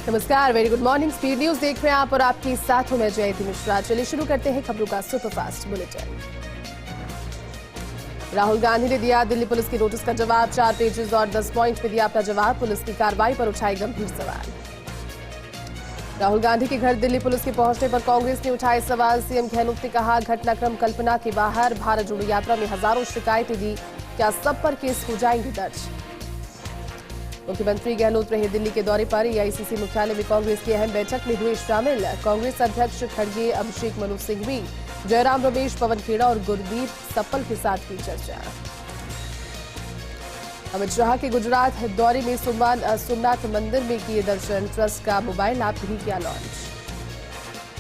नमस्कार, very good morning. Speed news देख रहे हैं आप और आपके साथ हूं मैं जयती मिश्रा। चलिए शुरू करते हैं खबरों का सुपरफास्ट बुलेटिन। राहुल गांधी ने दिया दिल्ली पुलिस की नोटिस का जवाब। 4 पेजेस और 10 पॉइंट में दिया अपना जवाब। पुलिस की कार्रवाई पर उठाए गंभीर सवाल। राहुल गांधी के घर दिल्ली पुलिस के पहुंचने पर कांग्रेस ने उठाए सवाल। सीएम गहलोत ने कहा, घटनाक्रम कल्पना के बाहर। भारत जोड़ो यात्रा में हजारों शिकायतें दी, क्या सब पर केस हो जाएंगे दर्ज। मुख्यमंत्री गहलोत रहे दिल्ली के दौरे पर। एआईसीसी मुख्यालय में कांग्रेस की अहम बैठक में हुए शामिल। कांग्रेस अध्यक्ष खड़गे, अभिषेक मनु सिंघवी, जयराम रमेश, पवन खेड़ा और गुरदीप सप्पल के साथ की चर्चा। अमित शाह के गुजरात दौरे में सोमनाथ मंदिर में किए दर्शन। ट्रस्ट का मोबाइल ऐप भी किया लॉन्च।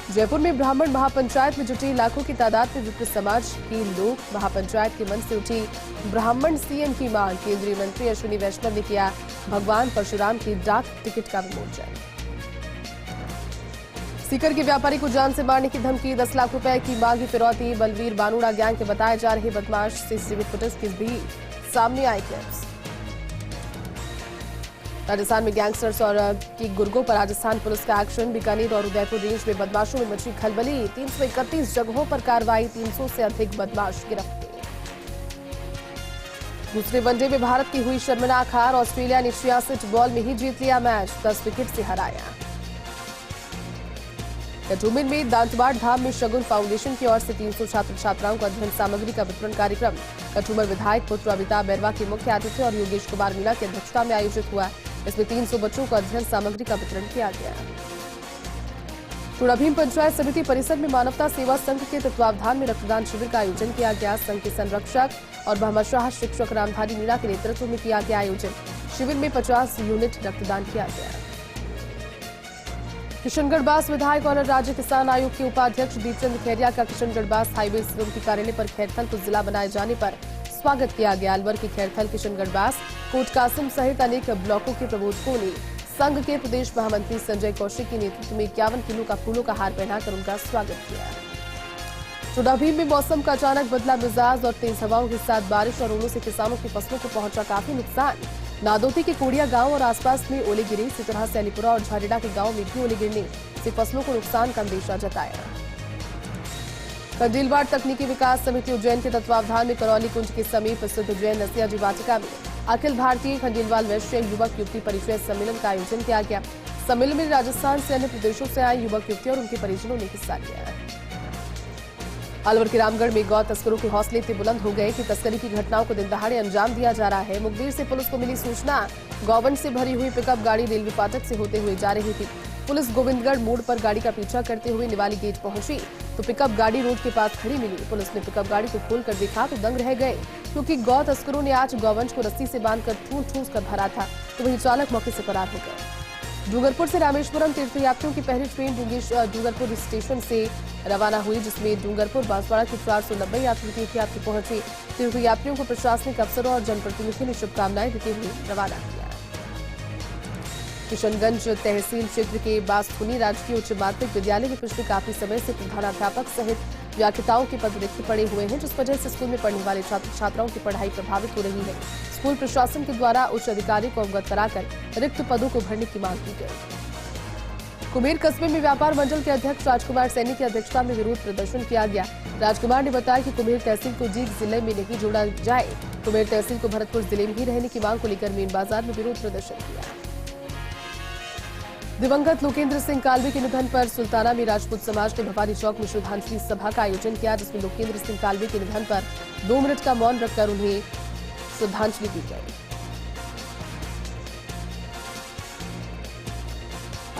जयपुर में ब्राह्मण महापंचायत में जुटी लाखों की तादाद में विप्र समाज के लोग। महापंचायत के मन से उठी ब्राह्मण सीएम की मांग। केंद्रीय मंत्री अश्विनी वैष्णव ने किया भगवान परशुराम की डाक टिकट का विमोचन। सीकर के व्यापारी को जान से मारने की धमकी, 10 लाख रुपए की मांगी फिरौती। बलवीर बानुड़ा गैंग के बताए जा रहे बदमाश। सीसीटीवी फुटेज की भी सामने आई क्लिप्स। राजस्थान में गैंगस्टर्स और की गुर्गों पर राजस्थान पुलिस का एक्शन। बीकानेर और उदयपुर रेंज में बदमाशों में मची खलबली। 331 जगहों पर कार्रवाई, 300 से अधिक बदमाश गिरफ्तार। दूसरे वनडे में भारत की हुई शर्मनाक हार। ऑस्ट्रेलिया ने 66 बॉल में ही जीत लिया मैच, 10 विकेट से हराया। कटुमिन में दांतवाड़ धाम में शगुन फाउंडेशन की ओर से 300 छात्र छात्राओं को अध्ययन सामग्री का वितरण कार्यक्रम। कटुमर विधायक पुत्र अमिताभ बैरवा के मुख्य अतिथि और योगेश कुमार मीणा की अध्यक्षता में आयोजित हुआ। इसमें 300 बच्चों को अध्ययन सामग्री का वितरण किया गया। चूड़ाभीम पंचायत समिति परिसर में मानवता सेवा संघ के तत्वावधान में रक्तदान शिविर का आयोजन किया गया। संघ के संरक्षक और भामाशाह शिक्षक रामधारी मीणा के नेतृत्व में किया गया आयोजन। शिविर में 50 यूनिट रक्तदान किया गया। किशनगढ़ बास विधायक और राज्य किसान आयोग के उपाध्यक्ष दीपचंद खैरिया का किशनगढ़ बास हाईवे समिति कार्यालय पर खैरथल को जिला बनाए जाने पर स्वागत किया गया। अलवर के खैरथल, किशनगढ़ बास, कोट कासिम सहित अनेक ब्लॉकों के प्रबोधकों ने संघ के प्रदेश महामंत्री संजय कौशिक के नेतृत्व में 51 किलो का फूलों का हार पहनाकर उनका स्वागत किया। चूड़ाभीम में मौसम का अचानक बदला मिजाज और तेज हवाओं के साथ बारिश और ओलों से किसानों की फसलों को पहुंचा काफी नुकसान। नादौती के कोड़िया गांव और आसपास में ओले गिरे। इसी तरह से अलीपुरा और झारेडा के गांव में भी ओले गिरने से फसलों को नुकसान का अंदेशा जताया। कंडीलवाड़ तकनीकी विकास समिति उज्जैन के तत्वावधान में करौली कुंज के समीप स्थित उज्जैन नसिया जी वाटिका में अखिल भारतीय खंडेलवाल वैश्य युवक युवती परिचय सम्मेलन का आयोजन किया गया। सम्मेलन में राजस्थान से अन्य प्रदेशों से आए युवक युवती और उनके परिजनों ने हिस्सा लिया। अलवर के रामगढ़ में गौ तस्करों के हौसले इतने बुलंद हो गए कि तस्करी की घटनाओं को दिन दहाड़े अंजाम दिया जा रहा है। मुखबिर से पुलिस को मिली सूचना, गौवंश से भरी हुई पिकअप गाड़ी रेलवे फाटक से होते हुए जा रही थी। पुलिस गोविंदगढ़ मोड़ पर गाड़ी का पीछा करते हुए निवाली गेट पहुंची तो पिकअप गाड़ी रोड के पास खड़ी मिली। पुलिस ने पिकअप गाड़ी को खोलकर देखा तो दंग रह गए, क्योंकि गौ तस्करों ने आज गौवंश को रस्सी से बांधकर ठूस कर भरा था, तो वहीं चालक मौके से फरार हो गए। डूंगरपुर से रामेश्वरम तीर्थयात्रियों की पहली ट्रेन डूंगरपुर स्टेशन से रवाना हुई, जिसमें डूंगरपुर बांसवाड़ा के 490 यात्री तीर्थयात्री पहुंचे। तीर्थयात्रियों को प्रशासनिक अफसरों और जनप्रतिनिधियों ने शुभकामनाएं देते हुए रवाना किया। किशनगंज तहसील क्षेत्र के बासखुनी राजकीय उच्च माध्यमिक विद्यालय में पिछले काफी समय से प्रधानाध्यापक सहित व्याख्याताओं के पद रिक्त पड़े हुए हैं, जिस वजह से स्कूल में पढ़ने वाले छात्र छात्राओं की पढ़ाई प्रभावित हो रही है। स्कूल प्रशासन के द्वारा उच्च अधिकारी को अवगत कराकर रिक्त पदों को भरने की मांग की गई। कुमेर कस्बे में व्यापार मंडल के अध्यक्ष राजकुमार सैनी की अध्यक्षता में विरोध प्रदर्शन किया गया। राजकुमार ने बताया कि कुमेर तहसील को जींद जिले में नहीं जोड़ा जाए। कुमेर तहसील को भरतपुर जिले में ही रहने की मांग को लेकर मेन बाजार में विरोध प्रदर्शन किया। दिवंगत लोकेंद्र सिंह कालवे के निधन पर सुल्ताना में राजपूत समाज ने भवानी चौक में श्रद्धांजलि सभा का आयोजन किया, जिसमें लोकेंद्र सिंह कालवे के निधन पर 2 मिनट का मौन रखकर उन्हें श्रद्धांजलि दी गई।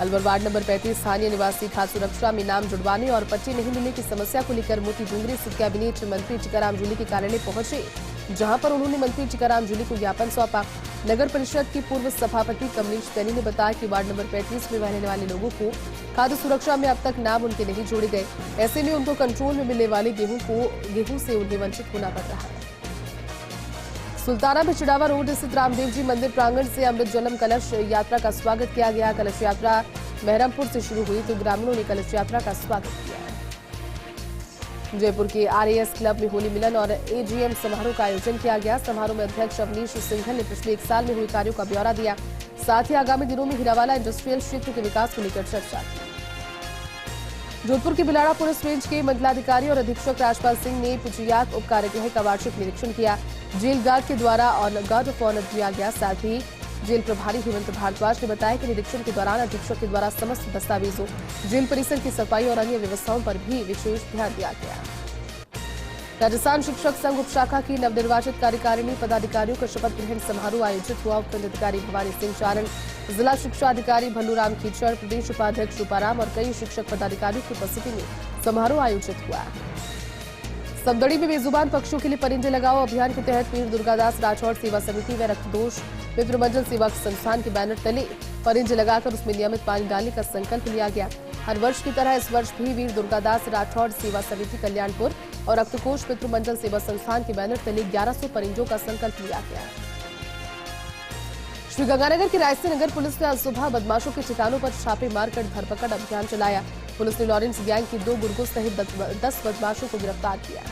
अलवर वार्ड नंबर 35 स्थानीय निवासी खाद्य सुरक्षा में नाम जुड़वाने और पट्टी नहीं मिलने की समस्या को लेकर मोती डूंगरी स्थित कैबिनेट मंत्री टीकाराम जूली के कार्यालय पहुंचे, जहां पर उन्होंने मंत्री टीकाराम जूली को ज्ञापन सौंपा। नगर परिषद के पूर्व सभापति कमलेश सैनी ने बताया कि वार्ड नंबर 35 में रहने वाले लोगों को खाद्य सुरक्षा में अब तक नाम उनके नहीं जोड़े गए। ऐसे में उनको कंट्रोल में मिलने वाले गेहूं से उन्हें वंचित होना पड़ रहा है। सुल्ताना में चिड़ावा रोड स्थित रामदेव जी मंदिर प्रांगण से अमृत जलम कलश यात्रा का स्वागत किया गया। कलश यात्रा मेहरमपुर से शुरू हुई तो ग्रामीणों ने कलश यात्रा का स्वागत किया। जयपुर के आरएएस क्लब में होली मिलन और एजीएम समारोह का आयोजन किया गया। समारोह में अध्यक्ष अवनीश सिंघल ने पिछले 1 साल में हुए कार्यों का ब्यौरा दिया। साथ ही आगामी दिनों में हीरावाला इंडस्ट्रियल क्षेत्र के विकास को लेकर चर्चा की। जोधपुर के बिलाड़ा पुलिस रेंज के मंडलाधिकारी और अधीक्षक राजपाल सिंह ने पुचियात उप कारागृह का वार्षिक निरीक्षण किया। जेल गार्ड के द्वारा गार्ड ऑफ ऑनर दिया गया। साथ ही जेल प्रभारी हेमंत भारद्वाज ने बताया कि निरीक्षण के दौरान अधीक्षक के द्वारा समस्त दस्तावेजों, जेल परिसर की सफाई और अन्य व्यवस्थाओं पर भी विशेष ध्यान दिया गया। राजस्थान शिक्षक संघ उपशाखा की नवनिर्वाचित कार्यकारिणी पदाधिकारियों का शपथ ग्रहण समारोह आयोजित हुआ। उपखंड अधिकारी भवानी सिंह चारण, जिला शिक्षा अधिकारी भल्लूराम कीचड़, प्रदेश उपाध्यक्ष रूपाराम और कई शिक्षक पदाधिकारियों की उपस्थिति में समारोह आयोजित हुआ। समदड़ी में बेजुबान पक्षियों के लिए परिंदे लगाओ अभियान के तहत वीर दुर्गादास राठौड़ सेवा समिति व रक्तदोष मित्रमंडल सेवा संस्थान के बैनर तले परिंदे लगाकर उसमें नियमित पानी डालने का संकल्प लिया गया। हर वर्ष की तरह इस वर्ष भी वीर दुर्गादास राठौड़ सेवा समिति कल्याणपुर और रक्तकोष मित्रमंडल सेवा संस्थान के बैनर तले 1100 परिंदों का संकल्प लिया गया। श्रीगंगानगर की रायसी नगर पुलिस ने आज सुबह बदमाशों के ठिकानों पर छापे मारकर धरपकड़ अभियान चलाया। पुलिस ने लॉरेंस गैंग की 2 गुर्गों सहित 10 बदमाशों को गिरफ्तार किया।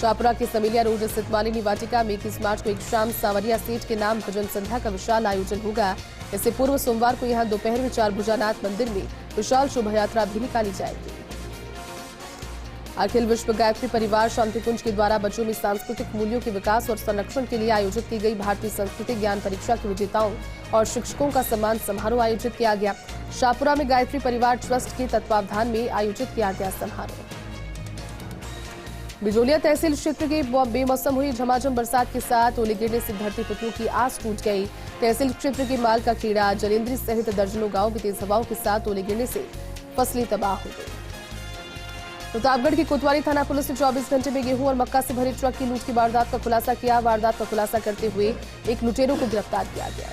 शाहपुरा के समीलिया रोड स्थित मालिनी वाटिका में 21 मार्च को एक शाम सांवरिया सेठ के नाम भजन संध्या का विशाल आयोजन होगा। इससे पूर्व सोमवार को यहां दोपहर में 4 भुजानाथ मंदिर में विशाल शोभा यात्रा भी निकाली जाएगी। अखिल विश्व गायत्री परिवार शांति कुंज के द्वारा बच्चों में सांस्कृतिक मूल्यों के विकास और संरक्षण के लिए आयोजित की गई भारतीय संस्कृति ज्ञान परीक्षा के विजेताओं और शिक्षकों का सम्मान समारोह आयोजित किया गया। शाहपुरा में गायत्री परिवार ट्रस्ट के तत्वावधान में आयोजित किया गया समारोह। बिजोलिया तहसील क्षेत्र के बेमौसम हुई झमाझम बरसात के साथ ओले गिरने से धरती पुत्रों की आस टूट गई। तहसील क्षेत्र के माल का खेड़ा, जलेंद्री सहित दर्जनों गांव में तेज हवाओं के साथ ओले गिरने से फसलें तबाह हो गई। प्रतापगढ़ की कोतवाली थाना पुलिस ने 24 घंटे में गेहूं और मक्का से भरे ट्रक की लूट की वारदात का खुलासा किया। वारदात का खुलासा करते हुए एक लुटेरों को गिरफ्तार किया गया।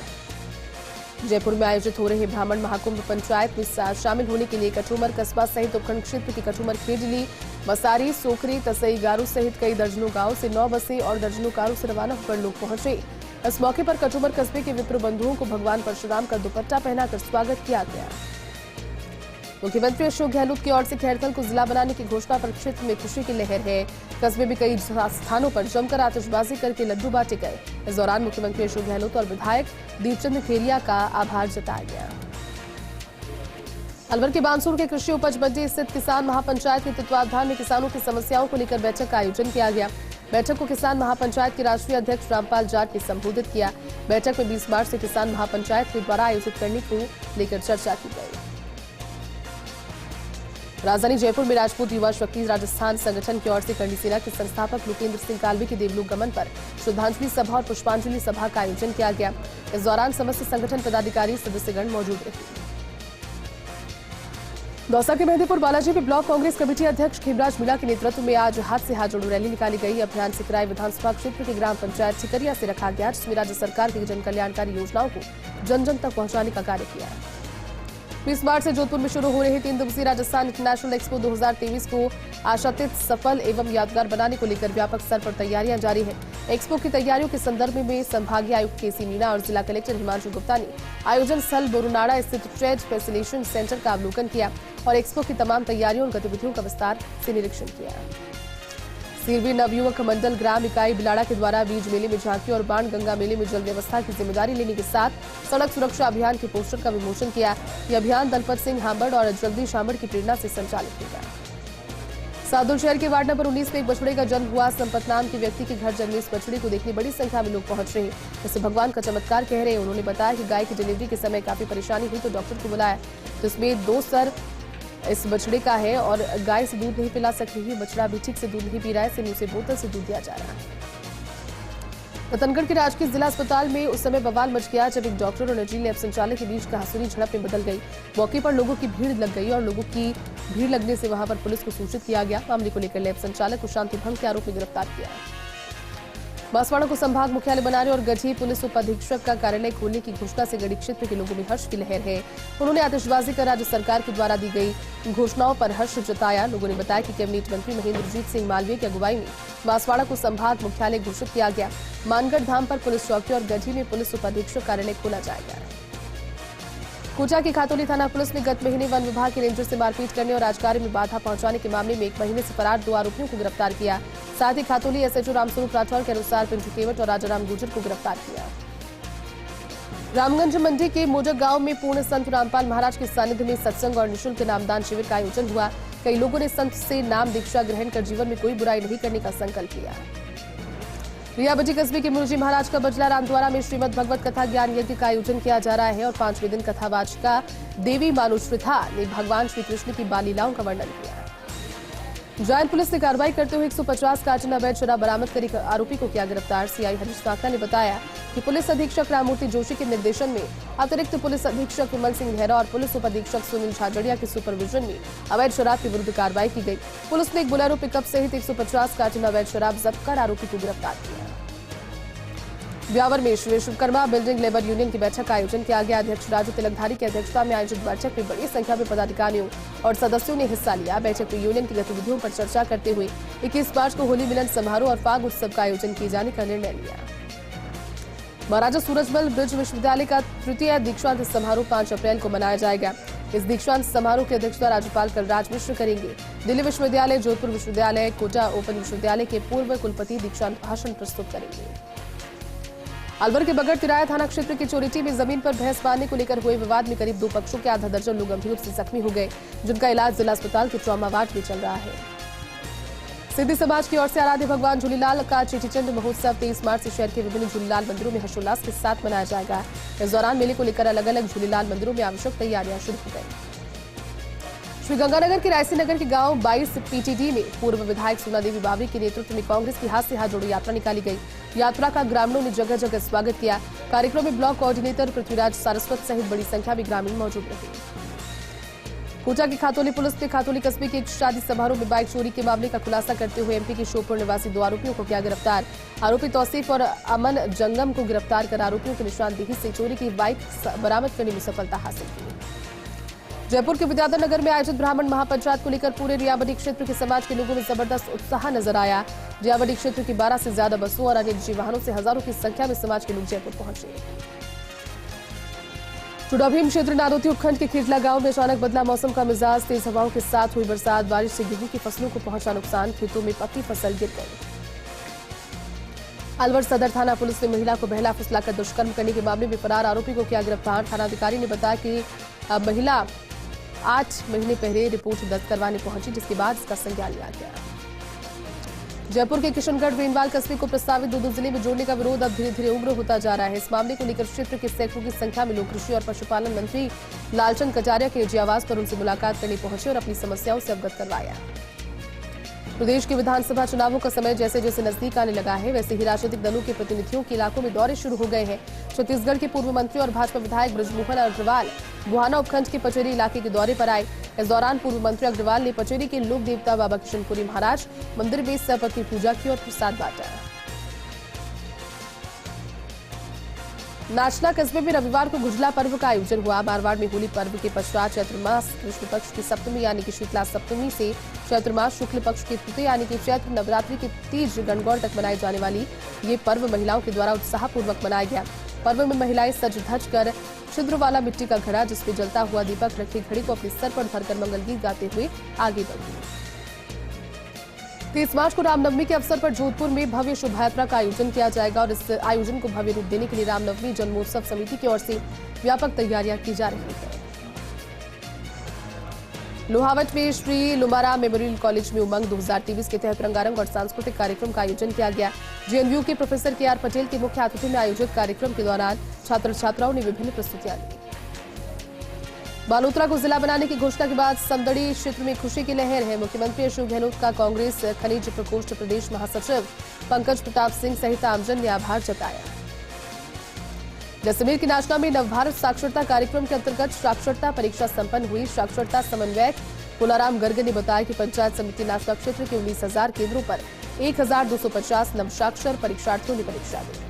जयपुर में आयोजित हो रहे ब्राह्मण महाकुंभ पंचायत में शामिल होने के लिए कठुमर कस्बा सहित उपखंड क्षेत्र की कठुमर, खेजली, मसारी, सोखरी, तसई, गारू सहित कई दर्जनों गांव से 9 बसें और दर्जनों कारों से रवाना होकर लोग पहुंचे। इस मौके पर कठुमर कस्बे के विप्र बंधुओं को भगवान परशुराम का दुपट्टा पहनाकर स्वागत किया गया। मुख्यमंत्री अशोक गहलोत की ओर से खैरथल को जिला बनाने की घोषणा पर क्षेत्र में खुशी की लहर है। कस्बे में कई स्थानों पर जमकर आतिशबाजी करके लड्डू बांटे गए। इस दौरान मुख्यमंत्री अशोक गहलोत और विधायक दीपचंद खेरिया का आभार जताया गया। अलवर के बानसूर के कृषि उपज मंडी स्थित किसान महापंचायत के तत्वावधान में किसानों की समस्याओं को लेकर बैठक का आयोजन किया गया। बैठक को किसान महापंचायत के राष्ट्रीय अध्यक्ष रामपाल जाट ने संबोधित किया। बैठक में 20 मार्च से किसान महापंचायत के द्वारा आयोजित करने को लेकर चर्चा की गई। राजधानी जयपुर में राजपूत युवा शक्ति राजस्थान संगठन की ओर से करणी सेना के संस्थापक लोकेंद्र सिंह कालवी के देवलोक गमन पर श्रद्धांजलि सभा और पुष्पांजलि सभा का आयोजन किया गया। इस दौरान समस्त संगठन पदाधिकारी सदस्यगण मौजूद रहे। दौसा के मेहंदीपुर बालाजी में ब्लॉक कांग्रेस कमेटी अध्यक्ष खेमराज मीणा के नेतृत्व में आज हाथ से हाथ जोड़ो रैली निकाली गई। अभियान सिकराई विधानसभा क्षेत्र के ग्राम पंचायत ठिकरिया से रखा गया, जिसमें राज्य सरकार की जन कल्याणकारी योजनाओं को जन जन तक पहुंचाने का कार्य किया। 20 मार्च से जोधपुर में शुरू हो रही 3 दिवसीय राजस्थान इंटरनेशनल एक्सपो 2023 को आशातीत, सफल एवं यादगार बनाने को लेकर व्यापक स्तर पर तैयारियां जारी है। एक्सपो की तैयारियों के संदर्भ में संभागीय आयुक्त केसी मीणा और जिला कलेक्टर हिमांशु गुप्ता ने आयोजन स्थल बोरुनाड़ा स्थित ट्रेड फैसिलिटेशन सेंटर का अवलोकन किया और एक्सपो की तमाम तैयारियों और गतिविधियों का विस्तार से निरीक्षण किया। सीरवी नवयुवक मंडल ग्राम इकाई बिलाड़ा के द्वारा बीज मेले में झांकी और बाण गंगा मेले में जल व्यवस्था की जिम्मेदारी लेने के साथ सड़क सुरक्षा अभियान के पोस्टर का विमोचन किया। यह अभियान दलपत सिंह हांबड़ और जगदीश हांबड़ की प्रेरणा से संचालित होगा। सादुल शहर के वार्ड नंबर 19 में एक बछड़े का जन्म हुआ। संपत नाम के व्यक्ति के घर जन्मे इस बछड़े को देखने बड़ी संख्या में लोग पहुंच रहे हैं। इसे भगवान का चमत्कार कह रहे हैं। उन्होंने बताया कि गाय की डिलीवरी के समय काफी परेशानी हुई तो डॉक्टर को बुलाया, तो इसमें 2 सर इस बछड़े का है और गाय से दूध नहीं पिला सक रही है। बछड़ा भी ठीक से दूध नहीं पी रहा है, इसलिए उसे बोतल से दूध दिया जा रहा है। रतनगढ़ के राजकीय जिला अस्पताल में उस समय बवाल मच गया जब एक डॉक्टर और नर्सिंग लैब संचालक के बीच कहासुनी झड़प में बदल गई। मौके पर लोगों की भीड़ लग गई और लोगों की भीड़ लगने से वहां पर पुलिस को सूचित किया गया। मामले को लेकर लैब संचालक को शांति भंग के आरोप में गिरफ्तार किया। बांसवाड़ा को संभाग मुख्यालय बनाने और गढ़ी पुलिस उप अधीक्षक का कार्यालय खोलने की घोषणा से गढ़ी क्षेत्र के लोगों में हर्ष की लहर है। उन्होंने आतिशबाजी कर राज्य सरकार के द्वारा दी गई घोषणाओं पर हर्ष जताया। लोगों ने बताया कि कैबिनेट मंत्री महेंद्रजीत सिंह मालवीय की अगुवाई में बांसवाड़ा को संभाग मुख्यालय घोषित किया गया। मानगढ़ धाम पर पुलिस चौकी और गढ़ी में पुलिस उप अधीक्षक कार्यालय खोला जाएगा। कोटा की खातौली थाना पुलिस ने गत महीने वन विभाग के रेंजर से मारपीट करने और राजकार्य में बाधा पहुंचाने के मामले में 1 महीने से फरार 2 आरोपियों को गिरफ्तार किया। साथ ही खातौली एसएचओ रामस्वरूप राठौर के अनुसार पिंटू केवट और राजाराम गुर्जर को गिरफ्तार किया। रामगंज मंडी के मोजक गांव में पूर्ण संत रामपाल महाराज के सानिध्य में सत्संग और निःशुल्क नामदान शिविर का आयोजन हुआ। कई लोगों ने संत से नाम दीक्षा ग्रहण कर जीवन में कोई बुराई नहीं करने का संकल्प लिया। रियाबटी कस्बे के मुरुजी महाराज का बजला रामद्वारा में श्रीमद भगवत कथा ज्ञान यज्ञ का आयोजन किया जा रहा है और 5वें दिन कथावाचिका देवी मानुश्रिथा ने भगवान श्री कृष्ण की बाल लीलाओं का वर्णन किया। जायन पुलिस ने कार्रवाई करते हुए 150 कार्टन अवैध शराब बरामद कर एक आरोपी को किया गिरफ्तार। सीआई हरीश नाका ने बताया कि पुलिस अधीक्षक राममूर्ति जोशी के निर्देशन में अतिरिक्त पुलिस अधीक्षक विमल सिंह नेहरा और पुलिस उप अधीक्षक सुनील झाझड़िया के सुपरविजन में अवैध शराब के विरुद्ध कार्रवाई की गई। पुलिस ने एक बोलेरो पिकअप सहित 150 कार्टन अवैध शराब जब्त कर आरोपी को गिरफ्तार किया। ब्यावर में Shri Vishwakarma building labour union की बैठक का आयोजन किया गया। अध्यक्ष राजू तिलकधारी की अध्यक्षता में आयोजित बैठक में बड़ी संख्या में पदाधिकारियों और सदस्यों ने हिस्सा लिया। बैठक में यूनियन की गतिविधियों पर चर्चा करते हुए 21 मार्च को होली मिलन समारोह और फाग उत्सव का आयोजन किए जाने का निर्णय लिया। महाराजा सूरजमल ब्रिज विश्वविद्यालय का तृतीय दीक्षांत समारोह 5 अप्रैल को मनाया जाएगा। इस दीक्षांत समारोह की अध्यक्षता राज्यपाल कलराज मिश्र करेंगे। दिल्ली विश्वविद्यालय, जोधपुर विश्वविद्यालय, कोटा ओपन विश्वविद्यालय के पूर्व कुलपति दीक्षांत भाषण प्रस्तुत करेंगे। अलवर के बगड़ तिराया थाना क्षेत्र की चोरीटी में जमीन पर भैंस बांधने को लेकर हुए विवाद में करीब 2 पक्षों के आधा दर्जन लोग गंभीर रूप से जख्मी हो गए, जिनका इलाज जिला अस्पताल के ट्रॉमा वार्ड में चल रहा है। सिद्धि समाज की ओर से आराध्य भगवान झूलेलाल का चेटीचंड महोत्सव 23 मार्च से शहर के विभिन्न झूलेलाल मंदिरों में हर्षोल्लास के साथ मनाया जाएगा। इस दौरान मेले को लेकर अलग अलग झूलेलाल मंदिरों में आवश्यक तैयारियां शुरू हो गई। श्रीगंगानगर के रायसी नगर के गांव 22 पीटीडी में पूर्व विधायक सोना देवी बावरी के नेतृत्व में कांग्रेस की हाथ से हाथ जोड़ो यात्रा निकाली गई। यात्रा का ग्रामीणों ने जगह जगह स्वागत किया। कार्यक्रम में ब्लॉक कोऑर्डिनेटर पृथ्वीराज सारस्वत सहित बड़ी संख्या में ग्रामीण मौजूद रहे। कोटा की खातौली पुलिस ने खातौली कस्बे के एक शादी समारोह में बाइक चोरी के मामले का खुलासा करते हुए एमपी के श्योपुर निवासी 2 आरोपियों को किया गिरफ्तार। आरोपी तौसीफ और अमन जंगम को गिरफ्तार कर आरोपियों की निशानदेही से चोरी की बाइक बरामद करने में सफलता हासिल की। जयपुर के विद्याधर नगर में आयोजित ब्राह्मण महापंचायत को लेकर पूरे रियाबटी क्षेत्र के समाज के लोगों में जबरदस्त उत्साह नजर आया। रियाबटी क्षेत्र की 12 से ज्यादा बसों और अन्य निजी वाहनों से हजारों की संख्या में समाज के लोग जयपुर पहुंचे। चुड़ाभीम क्षेत्र नादोती उपखंड के खीरला गांव में अचानक बदला मौसम का मिजाज। तेज हवाओं के साथ हुई बरसात, बारिश से गेहूं की फसलों को पहुंचा नुकसान, खेतों में पकी फसल गिर गई। अलवर सदर थाना पुलिस ने महिला को बहला फुसलाकर दुष्कर्म करने के मामले में फरार आरोपी को किया गिरफ्तार। थानाधिकारी ने बताया कि महिला 8 महीने पहले रिपोर्ट दर्ज करवाने पहुंची, जिसके बाद इसका संज्ञान लिया गया। जयपुर के किशनगढ़ वेनवाल कस्बे को प्रस्तावित 2 जिले में जोड़ने का विरोध अब धीरे धीरे उग्र होता जा रहा है। इस मामले को लेकर क्षेत्र के सैकड़ों की संख्या में लोग कृषि और पशुपालन मंत्री लालचंद कटारिया के निजी आवास पर उनसे मुलाकात करने पहुंचे और अपनी समस्याओं से अवगत करवाया। प्रदेश के विधानसभा चुनावों का समय जैसे जैसे नजदीक आने लगा है, वैसे ही राजनीतिक दलों के प्रतिनिधियों के इलाकों में दौरे शुरू हो गए हैं। छत्तीसगढ़ के पूर्व मंत्री और भाजपा विधायक बृजमोहन अग्रवाल बुहाना उपखंड के पचेरी इलाके के दौरे पर आए। इस दौरान पूर्व मंत्री अग्रवाल ने पचेरी के लोक देवता बाबा किशनपुरी महाराज मंदिर में सर्पदली पूजा की और प्रसाद बांटा। नाचना कस्बे में रविवार को गुजला पर्व का आयोजन हुआ। मारवाड़ में होली पर्व के पश्चात चैत्र मास कृष्ण पक्ष की सप्तमी यानी कि शीतला सप्तमी से चैत्र मास शुक्ल पक्ष की तृतीया यानी कि चैत्र नवरात्रि के तीज गणगौर तक मनाई जाने वाली ये पर्व महिलाओं के द्वारा उत्साहपूर्वक मनाया गया। पर्व में महिलाएं सज धज कर छिद्र वाला मिट्टी का घड़ा जिसमें जलता हुआ दीपक रखे घड़ी को अपने सर पर धरकर मंगल गीत गाते हुए आगे बढ़ी। 30 मार्च को रामनवमी के अवसर पर जोधपुर में भव्य शोभायात्रा का आयोजन किया जाएगा और इस आयोजन को भव्य रूप देने के लिए रामनवमी जन्मोत्सव समिति की ओर से व्यापक तैयारियां की जा रही है। लोहावट में श्री लुम्बाराम मेमोरियल कॉलेज में उमंग 2023 के तहत रंगारंग और सांस्कृतिक कार्यक्रम का आयोजन किया गया। जेएनयू के प्रोफेसर के.आर. पटेल के मुख्य आतिथ्य में आयोजित कार्यक्रम के दौरान छात्र छात्राओं ने विभिन्न प्रस्तुतियां दी। बालोतरा को जिला बनाने की घोषणा के बाद समदड़ी क्षेत्र में खुशी की लहर है। मुख्यमंत्री अशोक गहलोत का कांग्रेस खनिज प्रकोष्ठ प्रदेश महासचिव पंकज प्रताप सिंह सहित आमजन ने आभार जताया। जैसलमेर के नाचना में नवभारत साक्षरता कार्यक्रम के अंतर्गत साक्षरता परीक्षा संपन्न हुई। साक्षरता समन्वयक पुलाराम गर्ग ने बताया कि पंचायत समिति नाचना क्षेत्र के 19,000 केंद्रों पर 1,250 नवसाक्षर परीक्षार्थियों ने परीक्षा दी।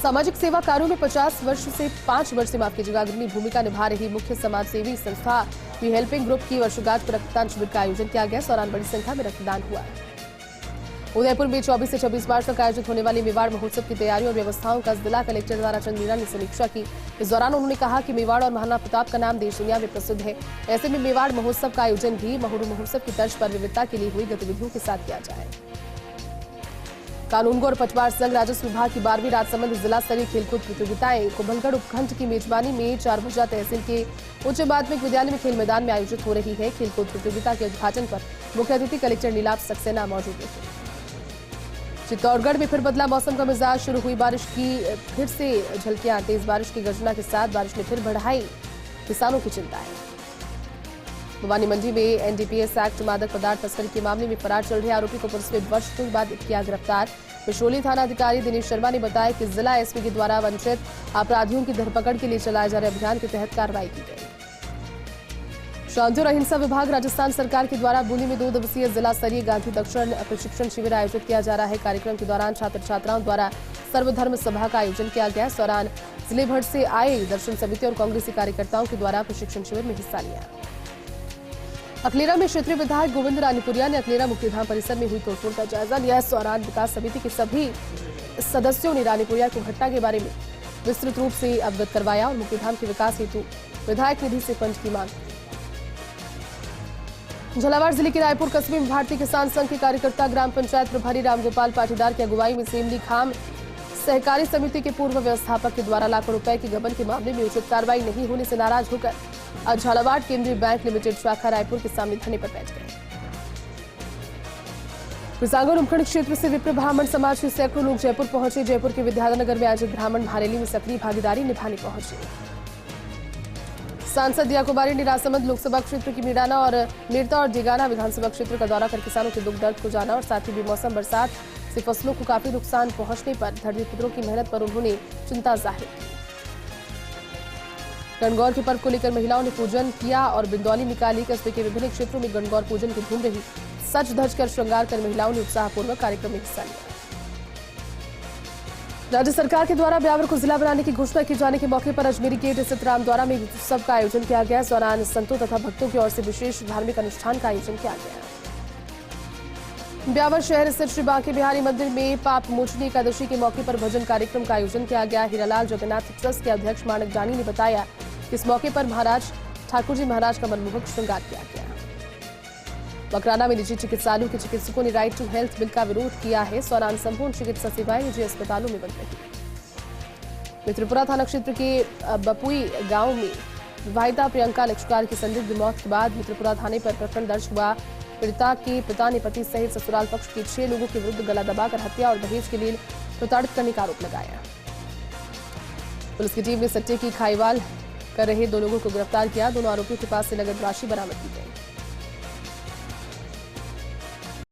सामाजिक सेवा कार्यों में 50 वर्ष से 5 वर्ष से अग्रणी भूमिका निभा रही मुख्य समाज सेवी संस्था दी हेल्पिंग ग्रुप की वर्षगांठ पर रक्तदान शिविर का आयोजन किया गया। इस दौरान बड़ी संख्या में रक्तदान हुआ। उदयपुर में 24 से 26 मार्च तक आयोजित होने वाले मेवाड़ महोत्सव की तैयारियों और व्यवस्थाओं का जिला कलेक्टर ताराचंद मीणा ने समीक्षा की। इस दौरान उन्होंने कहा कि मेवाड़ और महाराणा प्रताप का नाम देश दुनिया में प्रसिद्ध है। ऐसे में मेवाड़ महोत्सव का आयोजन भी महू महोत्सव की तर्ज पर विविधता के लिए हुई गतिविधियों के साथ किया जाए। कानूनगो और पटवार संघ राजस्व विभाग की 12वीं राजसमंद जिला स्तरीय खेलकूद प्रतियोगिताएं कुंभलगढ़ उपखंड की मेजबानी में 4 बजा तहसील के उच्च माध्यमिक विद्यालय में खेल मैदान में आयोजित हो रही है। खेलकूद प्रतियोगिता के उद्घाटन पर मुख्य अतिथि कलेक्टर नीलाभ सक्सेना मौजूद थे। चित्तौड़गढ़ में फिर बदला मौसम का मिजाज, शुरू हुई बारिश की फिर से झलकियां। तेज बारिश की गर्जना के साथ बारिश ने फिर बढ़ाई किसानों की चिंताएं। भवानी मंडी में एनडीपीएस एक्ट मादक पदार्थ तस्करी के मामले में फरार चल रहे आरोपी को पुलिस ने वर्षों बाद किया गिरफ्तार। बिशोली थाना अधिकारी दिनेश शर्मा ने बताया कि जिला एसपी के द्वारा वंचित अपराधियों की धरपकड़ के लिए चलाए जा रहे अभियान के तहत कार्रवाई की गई। शांति और अहिंसा विभाग राजस्थान सरकार के द्वारा बूंदी में 2 दिवसीय जिला स्तरीय गांधी दक्षिण प्रशिक्षण शिविर आयोजित किया जा रहा है। कार्यक्रम के दौरान छात्र छात्राओं द्वारा सर्वधर्म सभा का आयोजन किया गया। इस दौरान जिले भर से आए दर्शन समिति और कांग्रेसी कार्यकर्ताओं के द्वारा प्रशिक्षण शिविर में हिस्सा लिया। अकलेरा में क्षेत्रीय विधायक गोविंद रानीपुरिया ने अकलेरा मुक्तिधाम परिसर में हुई तोड़फोड़ का जायजा लिया। इस दौरान विकास समिति के सभी सदस्यों ने रानीपुरिया को घटना के बारे में विस्तृत रूप से अवगत करवाया और मुक्तिधाम के विकास हेतु विधायक निधि से फंड की मांग की। झालावाड़ जिले के रायपुर कस्बे में भारतीय किसान संघ के कार्यकर्ता ग्राम पंचायत प्रभारी रामगोपाल पाटीदार की अगुवाई में सेमली खाम सहकारी समिति के पूर्व व्यवस्थापक के द्वारा लाखों रुपए के गबन के मामले में उचित कार्रवाई नहीं होने से नाराज होकर आज झालावाड़ केंद्रीय बैंक लिमिटेड शाखा रायपुर के सामने धरने पर बैठ गए। विसागर उपखंड क्षेत्र से विप्र ब्राह्मण समाज के सैकड़ों लोग जयपुर पहुंचे। जयपुर के विद्यानगर में आयोजित ब्राह्मण महारैली में सक्रिय भागीदारी निभाने पहुंचे। सांसद दिया कुमारी ने राजसमंद लोकसभा क्षेत्र की मीराना और मीरता और डेगाना विधानसभा क्षेत्र का दौरा कर किसानों के दुख दर्द को जाना और साथ ही बेमौसम बरसात से फसलों को काफी नुकसान पहुंचने पर धरतीपुत्रों की मेहनत पर उन्होंने चिंता जाहिर की। गणगौर के पर्व को लेकर महिलाओं ने पूजन किया और बिंदौली निकाली। कस्बे के विभिन्न क्षेत्रों में गणगौर पूजन की धूम रही। सज धज कर श्रृंगार कर महिलाओं ने उत्साहपूर्वक कार्यक्रम में हिस्सा लिया। राज्य सरकार के द्वारा ब्यावर को जिला बनाने की घोषणा की जाने के मौके पर अजमेरी गेट स्थित रामद्वारा में उत्सव का आयोजन किया गया। इस दौरान संतों तथा भक्तों की ओर से विशेष धार्मिक अनुष्ठान का आयोजन किया गया। ब्यावर शहर स्थित श्री बांके बिहारी मंदिर में पाप मोचनी एकादशी के मौके पर भजन कार्यक्रम का आयोजन किया गया। हीरालाल जगन्नाथ ट्रस्ट के अध्यक्ष माणक जानी ने बताया कि इस मौके पर महाराज ठाकुर जी महाराज का मनमोहक श्रृंगार किया गया। मकराना में निजी चिकित्सालयों के चिकित्सकों ने राइट टू हेल्थ बिल का विरोध किया है। इस दौरान संपूर्ण चिकित्सा सेवाएं निजी अस्पतालों में बंद रही। मित्रपुरा थाना क्षेत्र के बपुई गांव में विवाहिता प्रियंका लक्ष्कार की संदिग्ध मौत के बाद मित्रपुरा थाने पर प्रकरण दर्ज हुआ। पीड़िता के पिता ने पति सहित ससुराल पक्ष के 6 लोगों के विरुद्ध गला दबाकर हत्या और दहेज के लिए प्रताड़ित करने का आरोप लगाया। पुलिस की टीम ने सट्टे की खाईवाल कर रहे 2 लोगों को गिरफ्तार किया। दोनों आरोपियों के पास से नगद राशि बरामद की गई।